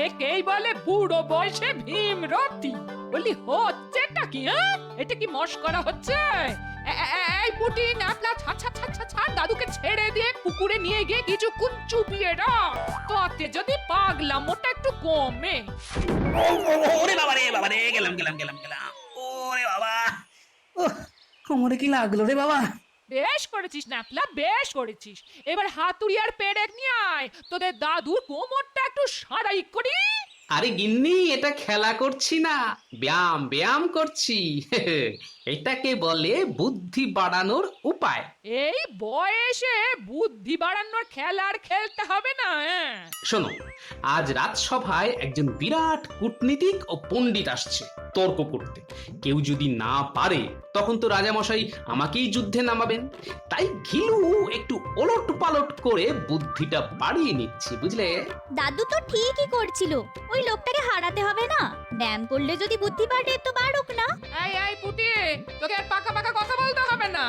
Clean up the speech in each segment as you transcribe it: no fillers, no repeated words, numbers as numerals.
একেই বলে বুড়ো বয়সে ভীমরতি। বলি হচ্ছেটা কি? হ্যাঁ, এটা কি মস্করা হচ্ছে? এই পুটি ন্যাপলা ছাড় ছাড় ছাড় ছাড় ছাড়, দাদুকে ছেড়ে দিয়ে পুকুরে নিয়ে গিয়ে কিছুক্ষণ চুপিয়ে রাখ, তাতে যদি পাগলামোটা একটু কমে। ওরে বাবা রে, বাবা রে, গেলাম গেলাম গেলাম গেলাম। ওরে বাবা, কোমরে কি লাগলো রে বাবা? বেশ করেছিস ন্যাপলা, বেশ করেছিস। এবার হাতুড়ি আর পেরেক নিয়ে আয়, তোদের দাদুর কোমরটা একটু সারাই করি। আরে গিন্নি, এটা খেলা করছি না, ব্যায়াম ব্যায়াম করছি। এটাকে বলে বুদ্ধি বাড়ানোর উপায়। এই বয়সে বুদ্ধি বাড়ানোর খেলার খেলতে হবে না। শোনো, আজ রাজসভায় একজন বিরাট কূটনীতিক ও পণ্ডিত আসছে তর্ক করতে। কেউ যদি না পারে তখন তো রাজামশাই আমাকেই যুদ্ধে নামাবেন। তাই ঘিলু একটু ওলট পালট করে বুদ্ধিটা বাড়িয়ে নিচ্ছি, বুঝলে? দাদু তো ঠিকই করছিল, ওই লোকটাকে হারাতে হবে না। ব্যায়াম করলে যদি বুদ্ধি বাড়ে তো বাড়ুক না। এই পুটি, তোকে আর পাকা পাকা কথা বলতে হবে না।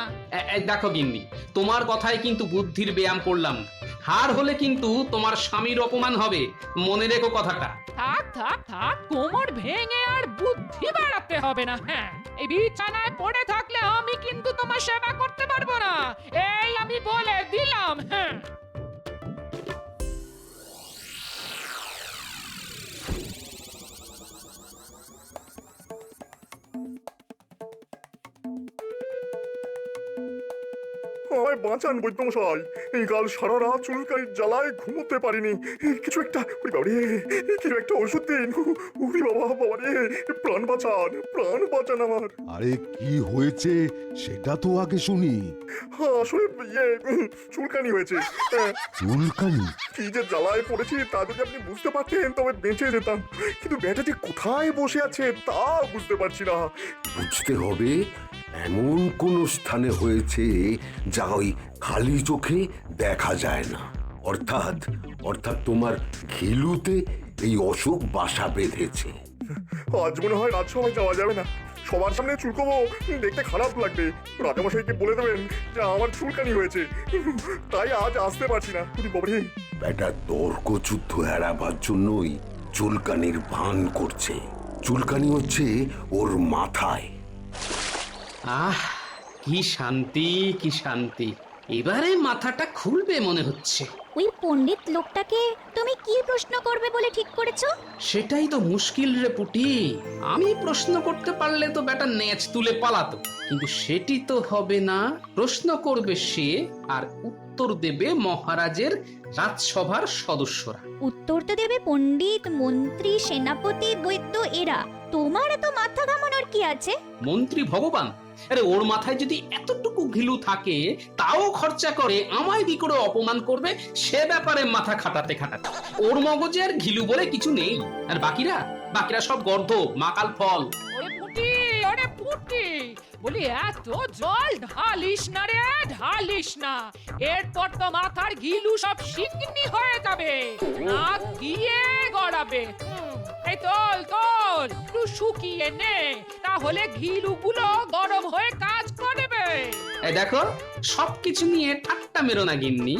দেখো গিন্নি, তোমার কথায় কিন্তু বুদ্ধির ব্যায়াম করলাম না। হার হলে কিন্তু তোমার স্বামীর অপমান হবে, মনে রেখো কথাটা। থাক থাক থাক, কোমর ভেঙে আর বুদ্ধি বাড়াতে হবে না। হ্যাঁ, এই বিছানায় পড়ে থাকলে আমি কিন্তু তোমার সেবা করতে পারবো না, এই আমি বলে দিলাম। হ্যাঁ, আমায় বাঁচান বৈদ্যমশাই, এই কাল সারা রাত চুলকানির জ্বালায় ঘুমোতে পারিনি। কিছু একটা, ওরে বাবা রে, কিছু একটা ওষুধ দিন। ওরে বাবা, বাবা রে, প্রাণ বাঁচান, প্রাণ বাঁচান আমার। আরে কি হয়েছে সেটা তো আগে শুনি। আসলে চুলকানি হয়েছে। চুলকানি? কি যে জ্বালায় পড়েছি তা যদি আপনি বুঝতে পারতেন তবে বেঁচে যেতাম, কিন্তু ব্যাটা যে কোথায় বসে আছে তা বুঝতে পারছি না। বুঝতে হবে এমন কোন স্থানে হয়েছে যা ওই খালি চোখে দেখা যায় না। অর্থাৎ অর্থাৎ তোমার ঘিলুতে এই অসুখ বাসা বেঁধেছে। আজ মনে হয় রাজসভায় যাওয়া যাবে না, সবার সামনে চুলকবো, দেখতে খারাপ লাগবে। রাজামশাইকে বলে দেবেন যে আমার চুলকানি হয়েছে, তাই আজ আসতে পারছি না। বাবারে, একটা তর্ক যুদ্ধ এড়াবার জন্যই চুলকানির ভান করছে। চুলকানি হচ্ছে ওর মাথায়। আহ, কি শান্তি, কি শান্তি। এবারে মাথাটা খুলবে মনে হচ্ছে। ওই পণ্ডিত লোকটাকে তুমি কি প্রশ্ন করবে বলে ঠিক করেছো? সেটাই তো মুশকিল রে পুটি। আমি প্রশ্ন করতে পারলে তো বেটা নেচ তুলে পালাতো, কিন্তু সেটি তো হবে না। প্রশ্ন করবে সে, আর উত্তর দেবে মহারাজের রাজসভার সদস্যরা। উত্তর তো দেবে পণ্ডিত, মন্ত্রী, সেনাপতি, বৈদ্য এরা। তোমার এত মাথা ঘামানোর কি আছে? মন্ত্রী ভগবান? আরে ওর মাথায় যদি এতটুকু ঘিলু থাকে, তাও খরচা করে আমায় দি করে অপমান করবে, সে ব্যাপারে মাথা খাটাতে খাটাতে ওর মগজে আর ঘিলু বলে কিছু নেই। আর বাকিরা সব গর্ধ, মাকাল ফল। ওরে পুটি, বলি এত জল ঢালিস না রে, ঢালিস না। এরপর তো মাথার ঘিলু সব শিকনি হয়ে যাবে, নাক দিয়ে গড়াবে। এই তোল তোল, একটু শুকিয়ে নে, তাহলে ঘিলুগুলো গরম হয়ে কাজ করবে। এই দেখো, সবকিছু নিয়ে ঠাট্টা মেরো না গিন্নি।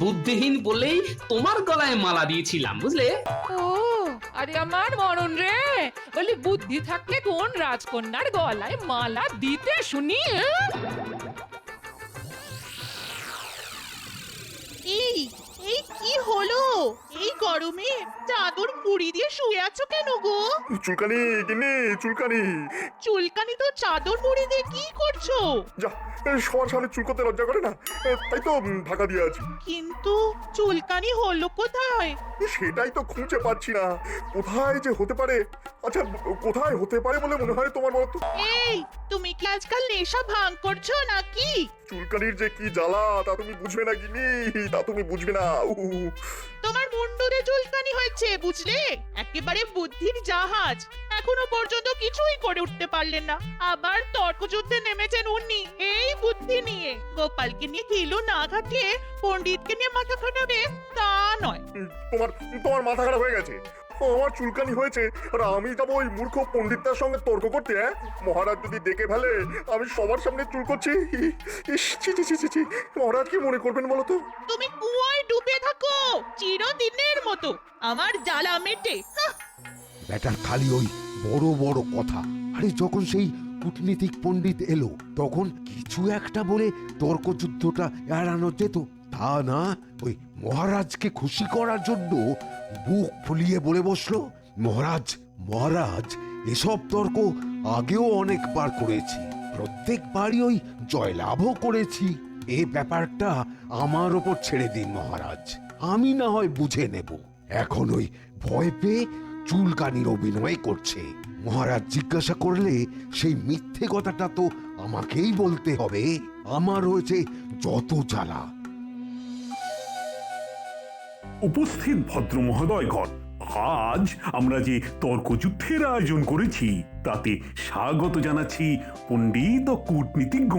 বুদ্ধিহীন বলেই তোমার গলায় মালা দিয়েছিলাম, বুঝলে? ও, আরে আমার মরণ রে, বলি বুদ্ধি থাকলে কোন রাজকন্যার গলায় মালা দিতে শুনি? এই এই কি হলো? এই গরমে চাদর মুড়ি দিয়ে শুয়ে আছো কেন গো? চুলকানি গিন্নি, চুলকানি। চুলকানি তো চাদর মুড়ি দিয়ে কি করছো? যা, সবার সামনে চুলকোতে লজ্জা করে না, তাই তো ঢাকা দিয়ে আছি। কিন্তু চুলকানি হলো কোথায়? সেটাই তো খুঁজে পাচ্ছি না, কোথায় যে হতে পারে। আচ্ছা, কোথায় হতে পারে বলে মনে হয় তোমার বলতো? এই, তুমি কি আজকাল নেশা ভাঙ করছো নাকি? চুলকানির যে কি জ্বালা তা তুমি বুঝবে না গিন্নি, তা তুমি বুঝবে না। তোমার মুন্ডুতে চুলকানি হয়েছে, বুঝলে? একেবারে বুদ্ধির জাহাজ, এখনো পর্যন্ত কিছুই করে উঠতে পারলেন না, আবার তর্কযুদ্ধে নেমেছেন উনি এই বুদ্ধি নিয়ে। গোপালকে নিয়ে ঘিলু না ঘাটিয়ে পণ্ডিতকে নিয়ে মাথা খাটাবে তা নয়। তোমার তোমার মাথা খারাপ হয়ে গেছে। আমার চুলকানি হয়েছে আর আমি যাবো ওই মূর্খ পণ্ডিতটার সঙ্গে তর্ক করতে? হ্যাঁ, মহারাজ যদি দেখে ফেলে আমি সবার সামনে চুলকোচ্ছি, ইস, ছি ছি ছি ছি ছি, মহারাজ কি মনে করবেন বলো তো? তুমি কুয়োয় ডুবে থাকো চিরদিনের মতো, আমার জ্বালা মেটে। হাহ, ব্যাটার খালি ওই বড় বড় কথা। আরে যখন সেই কূটনীতিক পণ্ডিত এলো তখন কিছু একটা বলে তর্কযুদ্ধটা এড়ানো যেত, তা না ওই মহারাজকে খুশি করার জন্য বুক ফুলিয়ে বলে বসলো। মহারাজ মহারাজ এসব তর্ক আগেও অনেকবার করেছি, প্রত্যেকবারই ওই জয়লাভও করেছি। এ ব্যাপারটা আমার ওপর ছেড়ে দিন মহারাজ, আমি না হয় বুঝে নেব। এখন ওই ভয় পেয়ে চুলকানির অভিনয় করছে। মহারাজ জিজ্ঞাসা করলে সেই মিথ্যে কথাটা তো আমাকেই বলতে হবে। আমার হয়েছে যত জ্বালা। উপস্থিত ভদ্র মহোদয়গণ, আজ আমরা যে তর্কযুদ্ধের আয়োজন করেছি তাতে স্বাগত জানাচ্ছি পণ্ডিত ও কূটনীতিজ্ঞ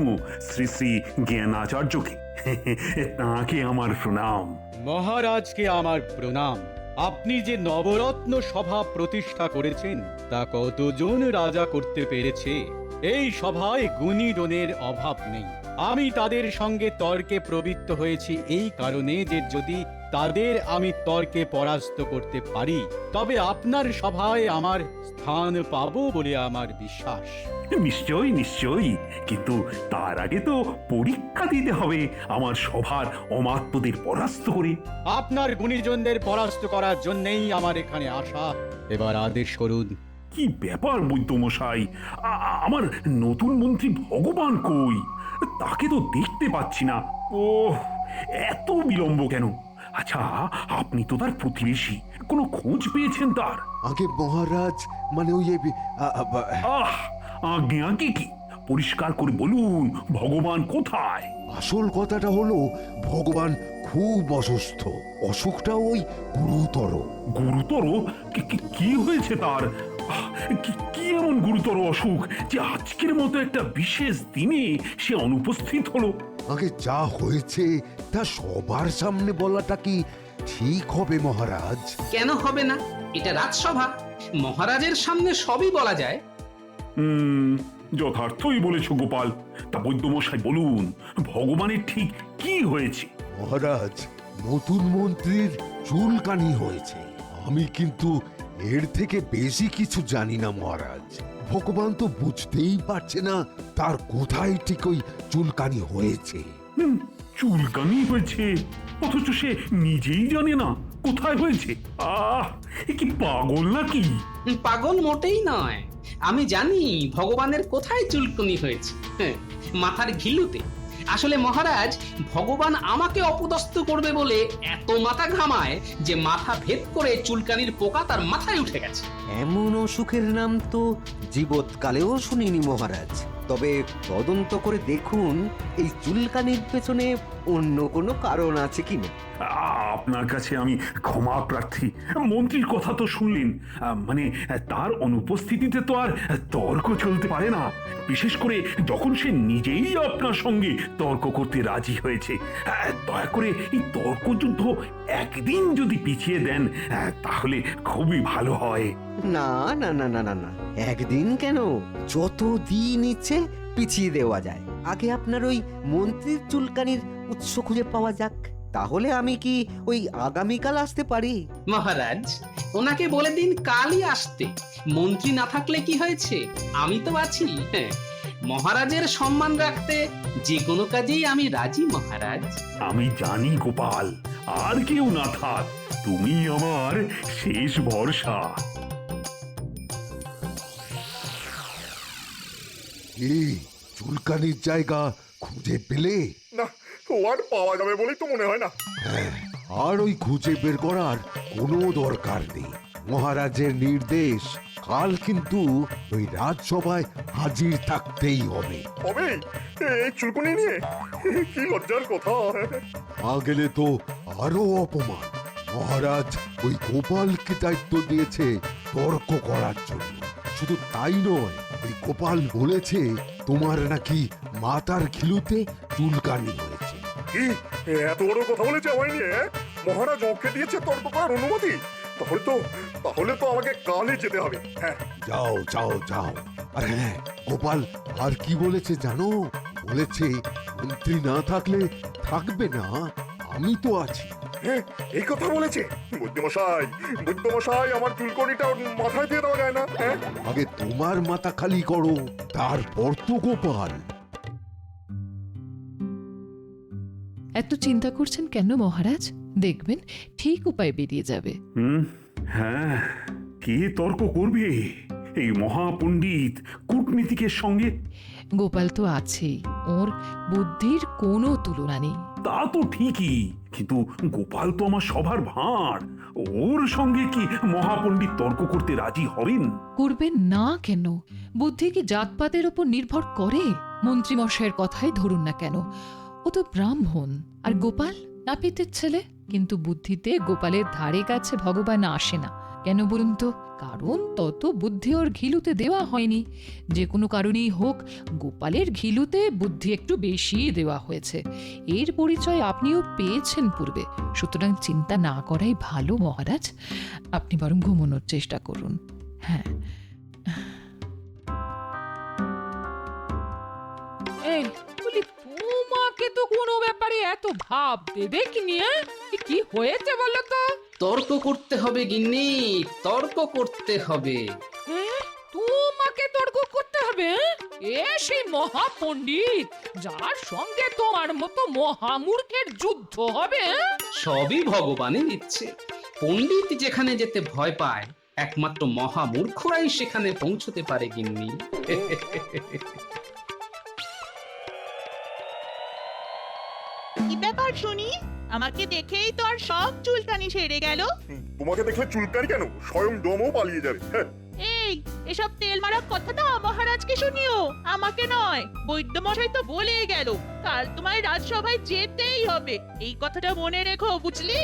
শ্রী শ্রী জ্ঞানাচার্যকে। তাঁকে আমার প্রণাম। মহারাজকে আমার প্রণাম। আপনি যে নবরত্ন সভা প্রতিষ্ঠা করেছেন তা কতজন রাজা করতে পেরেছে? এই সভায় গুণীজনের অভাব নেই। আমি তাদের সঙ্গে তর্কে প্রবৃত্ত হয়েছি এই কারণে যে যদি তাদের আমি তর্কে পরাস্ত করতে পারি তবে আপনার সভায় আমার স্থান পাবো বলে আমার বিশ্বাস। নিশ্চয়ই নিশ্চয়ই, কিন্তু তার আগে তো পরীক্ষা দিতে হবে আমার সভার অমাত্যদের পরাস্ত করে। আপনার গুণীজনদের পরাস্ত করার জন্যই আমার এখানে আসা। এবার আদেশ করুন। কি ব্যাপার বৈদ্যমশাই, আমার নতুন মন্ত্রী ভগবান কই? তাকে তো দেখতে পাচ্ছি না। ও, এত বিলম্ব কেন? আচ্ছা, আপনি তো তার প্রতিবেশী, কোনো খোঁজ পেয়েছেন তার? আগে মহারাজ মানে ওই আহ, আগে আগে কি? পরিষ্কার করে বলুন, ভগবান কোথায়? আসল কথাটা হলো ভগবান খুব অসুস্থ, অসুখটা ওই গুরুতর। গুরুতর? কি হয়েছে তার? কি এমন গুরুতর অসুখ যে আজকের মতো একটা বিশেষ দিনে সে অনুপস্থিত হলো? আগে যা হয়েছে তা সবার সামনে বলাটা কি ঠিক হবে মহারাজ? কেন হবে না? এটা রাজসভা, মহারাজের সামনে সবই বলা যায়। যথার্থই বলেছ গোপাল। তা বৈদ্যমশাই বলুন, ভগবানের ঠিক কি হয়েছে? মহারাজ, নতুন মন্ত্রীর চুলকানি হয়েছে। আমি কিন্তু এর থেকে বেশি কিছু জানি না মহারাজ। ভগবান তো বুঝতেই পারছে না তার কোথায় ঠিক ওই চুলকানি হয়েছে। চুলকানি হয়েছে অথচ সে নিজেই জানে না কোথায় হয়েছে? এ কি পাগল নাকি? পাগল মোটেই নয়, আমি জানি ভগবানের কোথায় চুলকুনি হয়েছে। মাথার ঘিলুতে। আসলে মহারাজ, ভগবান আমাকে অপদস্থ করবে বলে এত মাথা ঘামায় যে মাথা ভেদ করে চুলকানির পোকা তার মাথায় উঠে গেছে। এমন অসুখের নাম তো জীবৎকালেও শুনিনি মহারাজ। তবে তদন্ত করে দেখুন এই চুলকানির পেছনে অন্য কোনো কারণ আছে কিনা। আপনার কাছে আমি ক্ষমা প্রার্থী। মন্ত্রীর কথা তো শুনলেন, মানে তার অনুপস্থিতিতে তো আর তর্ক চলতে পারে না, বিশেষ করে যখন সে নিজেই আপনার সঙ্গে তর্ক করতে রাজি হয়েছে। দয়া করে এই তর্কযুদ্ধ একদিন যদি পিছিয়ে দেন তাহলে খুবই ভালো হয়। না না না না না না, একদিন কেন, যত দিন ইচ্ছে পিছিয়ে দেওয়া যায়। আগে আপনার ওই মন্ত্রীর চুলকানির উৎস খুঁজে পাওয়া যাক, তাহলে আমি কি ওই আগামীকাল আসতে পারি? মহারাজ, ওনাকে বলে দিন কালই আসতে। মন্ত্রী না থাকলে কি হয়েছে, আমি তো আছি। মহারাজের সম্মান রাখতে যে কোনো কাজেই আমি রাজি মহারাজ। আমি জানি গোপাল, আর কেউ না থাক, তুমি আমার শেষ ভরসা। এই চুলকানির জায়গা খুঁজে পেলে? না, ও আর পাওয়া যাবে বলেই তো মনে হয় না। হ্যাঁ, আর ওই খুঁজে বের করার কোনো দরকার নেই। মহারাজের নির্দেশ, কাল কিন্তু ওই রাজসভায় হাজির থাকতেই হবে। হবে এই চুলকুনি নিয়ে? কি লজ্জার কথা! না গেলে তো আরো অপমান। মহারাজ ওই গোপালকে দায়িত্ব দিয়েছে তর্ক করার জন্য। শুধু তাই নয়, ওই গোপাল বলেছে তোমার নাকি মাথার ঘিলুতে চুলকানি হয়েছে। কি এত বড় কথা বলেছে আমায় নিয়ে? মহারাজ ওকে দিয়েছে তর্ক করার অনুমতি? তাহলে তো আমাকে কালই যেতে হবে। হ্যাঁ, যাও যাও যাও। আর হ্যাঁ গোপাল আর কি বলেছে জানো? বলেছে মন্ত্রী না থাকলে থাকবে না, আমি তো আছি। হ্যাঁ, এই কথা বলেছে। বুদ্ধমশাই, আমার চুলকনিটা ওর মাথায় দিয়ে দেওয়া যায় না? হ্যাঁ, আগে তোমার মাথা খালি করো, তারপর তো গোপাল। এত চিন্তা করছেন কেন মহারাজ? দেখবেন ঠিক উপায় বেরিয়ে যাবে। হ্যাঁ, কে তর্ক করবে এই মহাপণ্ডিত কূটনীতিকের সঙ্গে? গোপাল তো আছেই, ওর বুদ্ধির কোনো তুলনা নেই। তা তো ঠিকই, কিন্তু গোপাল তো আমার সবার ভাঁড়। ওর সঙ্গে কি মহাপণ্ডিত তর্ক করতে রাজি হবেন? করবেন না কেন? বুদ্ধি কি জাতপাতের উপর নির্ভর করে? মন্ত্রী মশাইয়ের কথাই ধরুন না কেন, ও তো ব্রাহ্মণ, আর গোপাল নাপিতের ছেলে। কিন্তু বুদ্ধিতে গোপালের ধারে কাছে ভগবান আসে না কেন বলুন তো? কারণ তত বুদ্ধি ওর ঘিলুতে দেওয়া হয়নি। যে কোনো কারণেই হোক, গোপালের ঘিলুতে বুদ্ধি একটু বেশি দেওয়া হয়েছে। এর পরিচয় আপনিও পেয়েছেন পূর্বে। সুতরাং চিন্তা না করাই ভালো মহারাজ। আপনি বরং ঘুমানোর চেষ্টা করুন। হ্যাঁ, এই বলি, তোমাকে তো কোনো ব্যাপারে এত ভাবতে দেখিনি। কি হয়েছে বলো তো? তর্ক করতে হবে গিন্নি, তর্ক করতে হবে। তোমাকে তর্ক করতে হবে? এ সেই মহাপণ্ডিত যার সঙ্গে তোমার মতো মহামূর্খের যুদ্ধ হবে? সবই ভগবানের ইচ্ছে। পণ্ডিত যেখানে যেতে ভয় পায়, একমাত্র মহামূর্খরাই সেখানে পৌঁছতে পারে গিন্নি। কি ব্যাপার শুনি? আমাকে দেখেই তো আর সব চুলকানি সেরে গেল। তোমাকে দেখলে চুলকানি কেন, স্বয়ং দমও পালিয়ে যাবে। হ্যাঁ, এই এসব তেল মারা কথাটা মহারাজকে শুনিও, আমাকে নয়। বৈদ্যমশাই তো বলেই গেল কাল তোমায় রাজসভায় যেতেই হবে। এই কথাটা মনে রেখো, বুঝলি?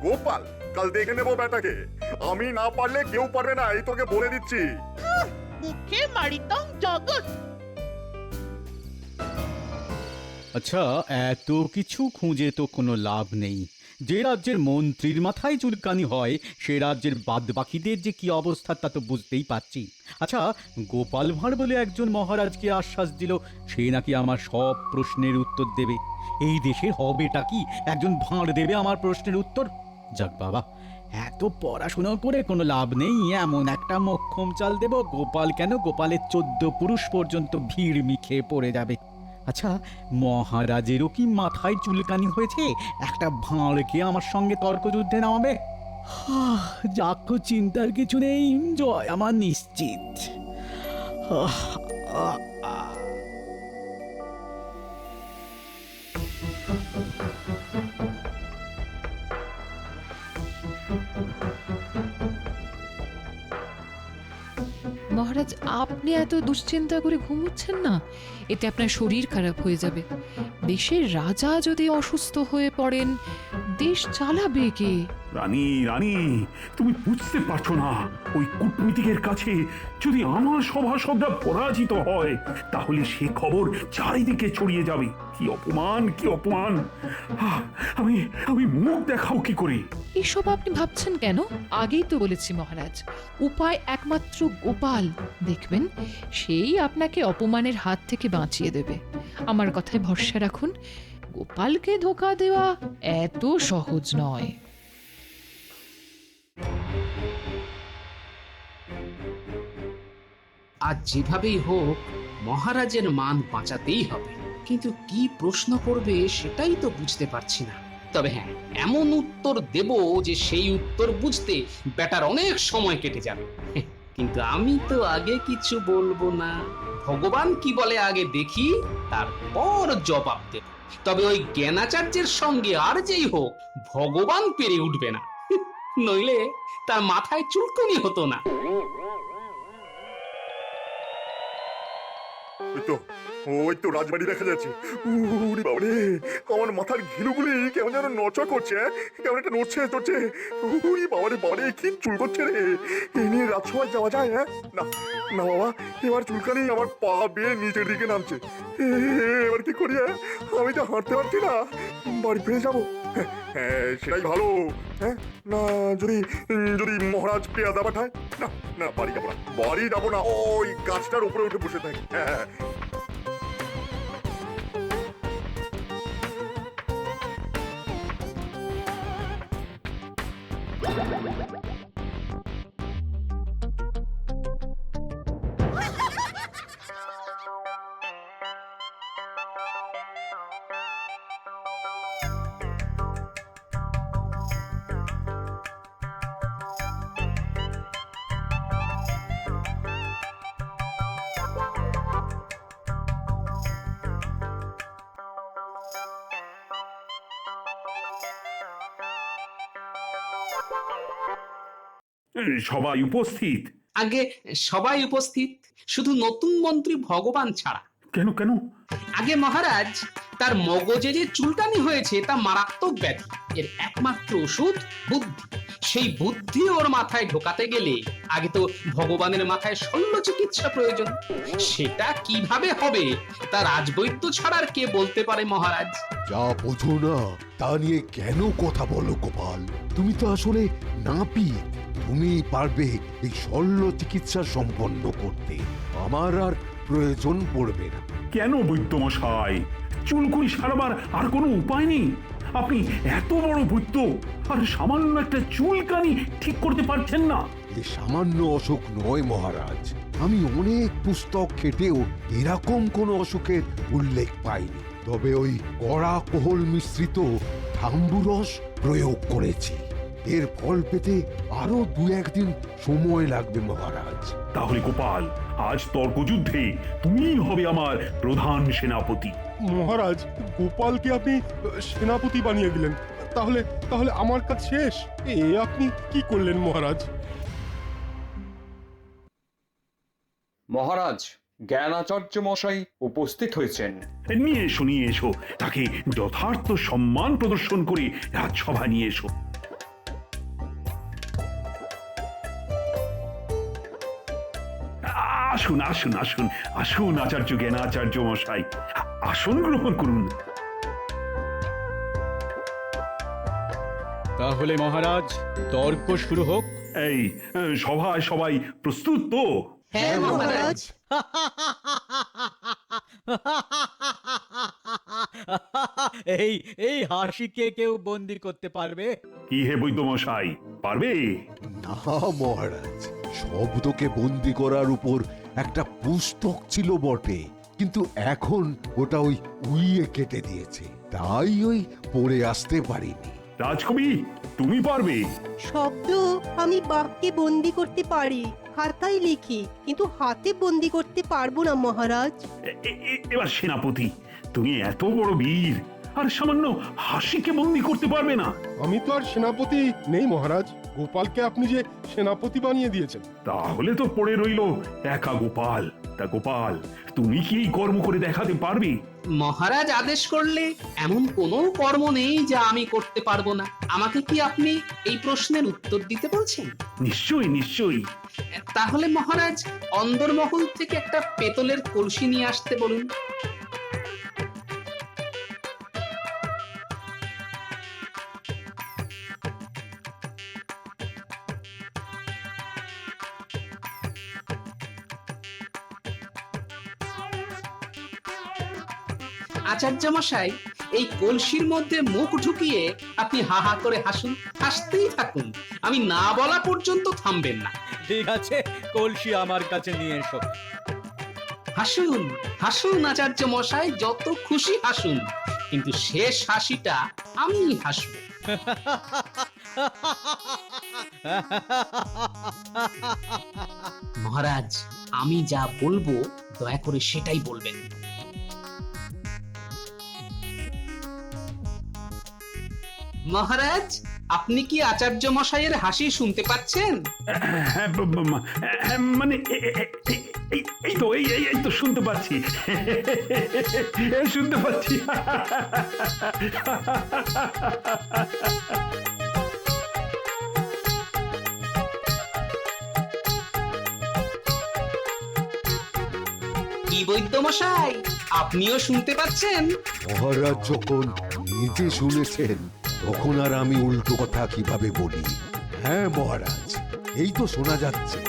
গোপাল, কাল দেখে নেবো ব্যাটাকে। আমি না পারলে কেউ পারবে না, এই তোকে বলে দিচ্ছি। মুখে মারিতং জগৎ। আচ্ছা, এত কিছু খুঁজে তো কোনো লাভ নেই। যে রাজ্যের মন্ত্রীর মাথায় চুলকানি হয়, সে রাজ্যের বাদবাকিদের যে কি অবস্থা তা তো বুঝতেই পারছি। আচ্ছা, গোপাল ভাঁড় বলে একজন মহারাজকে আশ্বাস দিল সে নাকি আমার সব প্রশ্নের উত্তর দেবে। এই দেশে হবেটা কি? একজন ভাঁড় দেবে আমার প্রশ্নের উত্তর? যাক বাবা, এত পড়াশোনা করে কোনো লাভ নেই। এমন একটা মোক্ষম চাল দেব, গোপাল কেন, গোপালের 14 পুরুষ পর্যন্ত ভিড় মিখে পড়ে যাবে। আচ্ছা, মহারাজেরও কি মাথায় চুলকানি হয়েছে? একটা ভাঁড়কে আমার সঙ্গে তর্কযুদ্ধে নামাবে? যাক, চিন্তার কিছু নেই, জয় আমার নিশ্চিত। মহারাজ, আপনি এত দুশ্চিন্তা করে ঘুমোচ্ছেন না, এতে আপনার শরীর খারাপ হয়ে যাবে। দেশের রাজা যদি অসুস্থ হয়ে পড়েন, দেশ চালাবে কে? রানী, রানী, তুমি বুঝতে পারছো না, ওই কূটনীতিকের কাছে যদি আমার সভাসদরা পরাজিত হয়, তাহলে সে খবর চারিদিকে ছড়িয়ে যাবে। কি অপমান, কি অপমান! আমি মুখ দেখাও কি করে? এসব আপনি ভাবছেন কেন? আগেই তো বলেছি মহারাজ, উপায় একমাত্র গোপাল। দেখবেন সেই আপনাকে অপমানের হাত থেকে বাঁচিয়ে দেবে। আমার কথায় ভরসা রাখুন, গোপালকে ধোঁকা দেওয়া এত সহজ নয়। আজ যেভাবেই হোক মহারাজের মান বাঁচাতেই হবে। কিন্তু কি প্রশ্ন করবে সেটাই তো বুঝতে পারছি না। তবে হ্যাঁ, এমন উত্তর দেব যে সেই উত্তর বুঝতে বেটার অনেক সময় কেটে যাবে। কিন্তু আমি তো আগে কিছু বলবো না। ভগবান কি বলে আগে দেখি, তারপর জবাব দেব। তবে ওই জ্ঞানাচার্যের সঙ্গে আর যেই হোক, ভগবান পেরে উঠবে না, নইলে তার মাথায় চুলকুনি হতো না। ওই তো রাজবাড়ি দেখা যাচ্ছে। উরি বাবারে, আমার মাথার ঘিলুগুলি কেমন যেন নড়চড় করছে। কেমন একটা নড়ছে। উরি বাবারে বাবারে, কি চুল করছে রে! এই নিয়ে রাজসভায় যাওয়া যায়? হ্যাঁ, না না বাবা, এবার চুলকানি আমার পা বেয়ে নিচের দিকে নামছে। এবার কি করি? আমি তো হাঁটতে পারছি না, বাড়ি ফিরে যাবো। হ্যাঁ, সেটাই ভালো। হ্যাঁ, না যদি যদি মহারাজ পেয়াদা পাঠায়, না না বাড়ি যাবো না, বাড়ি যাবো না, ওই গাছটার উপরে উঠে বসে থাকি। হ্যাঁ, সবাই উপস্থিত? আগে সবাই উপস্থিত, শুধু নতুন মন্ত্রী ভগবান ছাড়া। কেন কেন? আগে মহারাজ, তার মগজে যে চুলকানি হয়েছে তা মারাত্মক ব্যাধি। এর একমাত্র ওষুধ বুদ্ধি। সেই বুদ্ধি ওর মাথায় ঢোকাতে গেলে আগে তো ভগবানের মাথায় শল্য চিকিৎসা প্রয়োজন। সেটা কিভাবে হবে তা রাজবৈদ্য ছাড়া আর কে বলতে পারে মহারাজ? যা বোঝো না তা নিয়ে কেন কথা বলো গোপাল? তুমি তো আসলে নাপিত। তুমি পারবে এই শল্য চিকিৎসা সম্পন্ন করতে, আমার আর প্রয়োজন পড়বে না। কেন বৈদ্যমশাই, চুলকুনি সারাবার আর কোনো উপায় নেই? আপনি এত বড় বৈদ্য আর সামান্য একটা চুলকানি ঠিক করতে পারছেন না? এ সামান্য অসুখ নয় মহারাজ, আমি অনেক পুস্তক ঘেটেও এরকম কোনো অসুখের উল্লেখ পাইনি। তবে ওই কড়া কোহল মিশ্রিত ধাম্বুরস প্রয়োগ করেছি। এর ফল পেতে আরো 2-1 দিন সময় লাগবে মহারাজ। তাহলে গোপাল, আজ তর্কযুদ্ধে তুমিই হবে আমার প্রধান সেনাপতি। মহারাজ, গোপালকে আপনি সেনাপতি বানিয়ে দিলেন, তাহলে তাহলে আমার কাজ শেষ। এ আপনি কি করলেন মহারাজ? মহারাজ, জ্ঞানাচার্য মশাই উপস্থিত হয়েছেন। নিয়ে এসো তাকে যথার্থ সম্মান প্রদর্শন করে রাজসভা নিয়ে এসো। আসুন আসুন আসুন আসুন আচার্য জ্ঞানাচার্য মশাই, আসন গ্রহণ করুন। তাহলে মহারাজ, তর্ক শুরু হোক। এই সভায় সবাই প্রস্তুত তো? হ্যাঁ মহারাজ। এই এই হাসিকে কেউ বন্দি করতে পারবে? কি হে বৈদ্যমশাই, পারবে? না মহারাজ, শব্দকে বন্দি করার উপর একটা পুস্তক ছিল বটে, কিন্তু এখন ওটা ওই উইয়ে কেটে দিয়েছে, তাই ওই পড়ে আসতে পারিনি। রাজকবি, তুমি পারবে? শব্দ আমি বাক্যে বন্দি করতে পারি, খাতায় লিখি, কিন্তু হাতে বন্দি করতে পারবো না মহারাজ। এবার সেনাপতি, তুমি এত বড় বীর আর সামান্য হাসিকে বন্দি করতে পারবে না? আমি তো আর সেনাপতি নেই মহারাজ, গোপালকে আপনি যে সেনাপতি বানিয়ে দিয়েছেন। তাহলে তো পড়ে রইল একা গোপাল। তা গোপাল, তুমি কি এই কর্ম করে দেখাতে পারবে? মহারাজ আদেশ করলে এমন কোনো কর্ম নেই যা আমি করতে পারবো না। আমাকে কি আপনি এই প্রশ্নের উত্তর দিতে বলছেন? নিশ্চয়ই নিশ্চয়ই। তাহলে মহারাজ, অন্দরমহল থেকে একটা পেতলের কলসি নিয়ে আসতে বলুন। আচার্য মশাই, এই কলসির মধ্যে মুখ ঢুকিয়ে আপনি হা হা করে হাসুন, হাসতেই থাকুন, আমি না বলা পর্যন্ত থামবেন না। ঠিক আছে, কলসি আমার কাছে নিয়ে এসো। হাসুন হাসুন আচার্য মশাই, যত খুশি হাসুন, কিন্তু শেষ হাসিটা আমি হাসব। মহারাজ, আমি যা বলবো দয়া করে সেটাই বলবেন। মহারাজ, আপনি কি আচার্য মশাইয়ের হাসি শুনতে পাচ্ছেন? মানে এই তো শুনতে পাচ্ছি, শুনতে পাচ্ছি। কি বৈদ্য মশাই, আপনিও শুনতে পাচ্ছেন? মহারাজ যখন নিজে শুনেছেন তখন আর আমি উল্টো কথা কিভাবে বলি? হ্যাঁ মহারাজ, এই তো শোনা যাচ্ছে।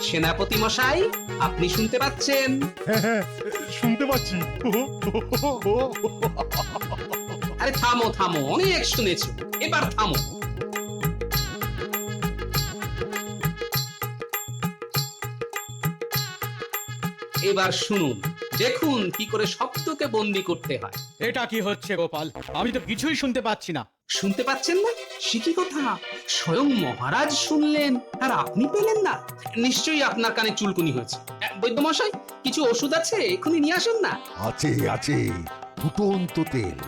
সেনাপতি মশাই, আপনি শুনতে পাচ্ছেন? হ্যাঁ শুনতে পাচ্ছি। আরে থামো থামো, অনেক শুনেছো, এবার থামো। এবার শুনুন, দেখুন কি করে শব্দকে বন্দি করতে হয়। এটা কি হচ্ছে গোপাল? আমি তো কিছুই শুনতে পাচ্ছি না। শুনতে পাচ্ছেন না? সে কি কথা, স্বয়ং মহারাজ শুনলেন আর আপনি পেলেন না? নিশ্চয়ই আপনার কানে চুলকুনি হয়েছে। বৈদ্যমশাই, কিছু ওষুধ আছে, এখনই নিয়ে আসুন না। আছে আছে, ফুটন্ত তেল,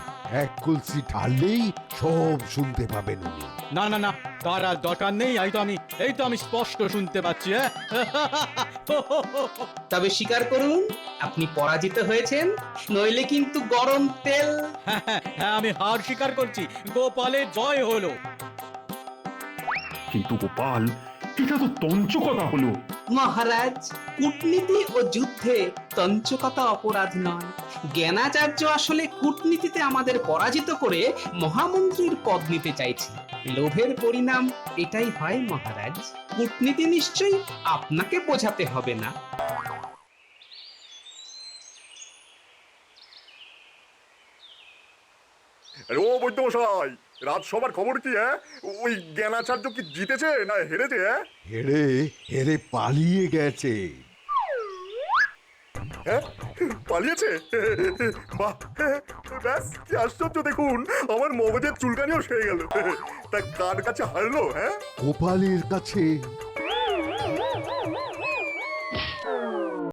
এক কলসি ঢাললেই সব শুনতে পাবেন উনি। না না না, তার আর দরকার নেই। এই তো আমি স্পষ্ট শুনতে পাচ্ছি। হ্যাঁ তবে স্বীকার করুন, আপনি পরাজিত হয়েছেন, নইলে কিন্তু গরম তেল। হ্যাঁ, আমি হার স্বীকার করছি। গোপালের জয় হলো। কিন্তু গোপাল, এটা তো তঞ্চকতা হলো। মহারাজ, কূটনীতি ও যুদ্ধে তঞ্চকতা অপরাধ নয়। জ্ঞানাচার্য আসলে কূটনীতিতে আমাদের পরাজিত করে মহামন্ত্রীর পদ নিতে চাইছে। লোভের পরিণাম এটাই হয় মহারাজ। কূটনীতি নিশ্চয়ই আপনাকে বোঝাতে হবে না। ও বৈদ্যমশাই, রাজসভার খবর কি? হ্যাঁ, ওই জ্ঞানাচার্য কি জিতেছে না হেরেছে? হ্যাঁ হেরে হেরে পালিয়ে গেছে। হ্যাঁ পালিয়েছে? বাহ, ব্যাস কি আশ্চর্য! দেখুন, আমার মগজের চুলকানিও সেরে গেল। তা কার কাছে হারলো? হ্যাঁ গোপালের কাছে।